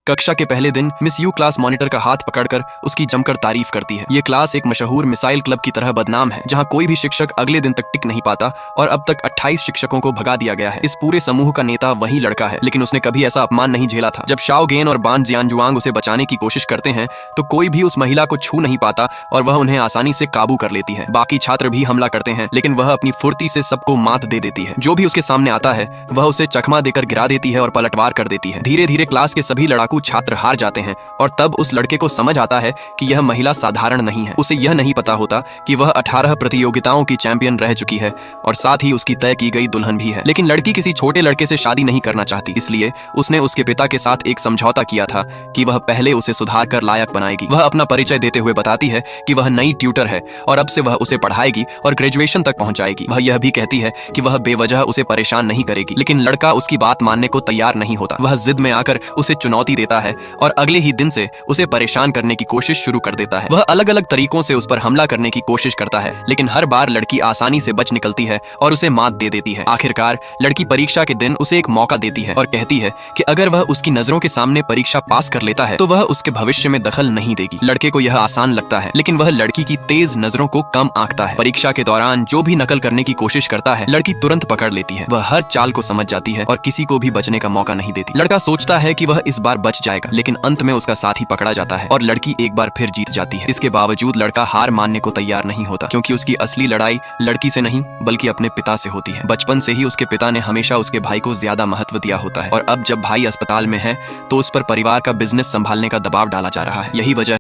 कक्षा के पहले दिन मिस यू क्लास मॉनिटर का हाथ पकड़कर उसकी जमकर तारीफ करती है। ये क्लास एक मशहूर मिसाइल क्लब की तरह बदनाम है, जहां कोई भी शिक्षक अगले दिन तक टिक नहीं पाता और अब तक 28 शिक्षकों को भगा दिया गया है। इस पूरे समूह का नेता वही लड़का है, लेकिन उसने कभी ऐसा अपमान नहीं झेला था। जब शाओ गेन और बान जियानजुआंग उसे बचाने की कोशिश करते हैं तो कोई भी उस महिला को छू नहीं पाता और वह उन्हें आसानी से काबू कर लेती है। बाकी छात्र भी हमला करते हैं, लेकिन वह अपनी फुर्ती से सबको मात दे देती है। जो भी उसके सामने आता है वह उसे चकमा देकर गिरा देती है और पलटवार कर देती है। धीरे धीरे क्लास के सभी लड़ाकू छात्र हार जाते हैं और तब उस लड़के को समझ आता है कि यह महिला साधारण नहीं है। उसे यह नहीं पता होता कि वह 18 प्रतियोगिताओं की चैंपियन रह चुकी है और साथ ही उसकी तय की गई दुल्हन भी है। लेकिन लड़की किसी छोटे लड़के से शादी नहीं करना चाहती, इसलिए उसने उसके पिता के साथ एक समझौता किया था कि वह पहले उसे सुधार कर लायक बनाएगी। वह अपना परिचय देते हुए बताती है कि वह नई ट्यूटर है और अब से वह उसे पढ़ाएगी और ग्रेजुएशन तक पहुंचाएगी। वह यह भी कहती है कि वह बेवजह उसे परेशान नहीं करेगी, लेकिन लड़का उसकी बात मानने को तैयार नहीं होता। वह जिद में आकर उसे चुनौती देता है और अगले ही दिन से उसे परेशान करने की कोशिश शुरू कर देता है। वह अलग अलग तरीकों से उस पर हमला करने की कोशिश करता है, लेकिन हर बार लड़की आसानी से बच निकलती है और उसे मात दे देती है। आखिरकार लड़की परीक्षा के दिन उसे एक मौका देती है और कहती है कि अगर वह उसकी नजरों के सामने परीक्षा पास कर लेता है तो वह उसके भविष्य में दखल नहीं देगी। लड़के को यह आसान लगता है, लेकिन वह लड़की की तेज नजरों को कम आंकता है। परीक्षा के दौरान जो भी नकल करने की कोशिश करता है लड़की तुरंत पकड़ लेती है। वह हर चाल को समझ जाती है और किसी को भी बचने का मौका नहीं देती। लड़का सोचता है कि वह इस बार बच जाएगा, लेकिन अंत में उसका साथी पकड़ा जाता है और लड़की एक बार फिर जीत जाती है। इसके बावजूद लड़का हार मानने को तैयार नहीं होता, क्योंकि उसकी असली लड़ाई लड़की से नहीं बल्कि अपने पिता से होती है। बचपन से ही उसके पिता ने हमेशा उसके भाई को ज्यादा महत्व दिया होता है और अब जब भाई अस्पताल में है तो उस पर परिवार का बिजनेस संभालने का दबाव डाला जा रहा है। यही वजह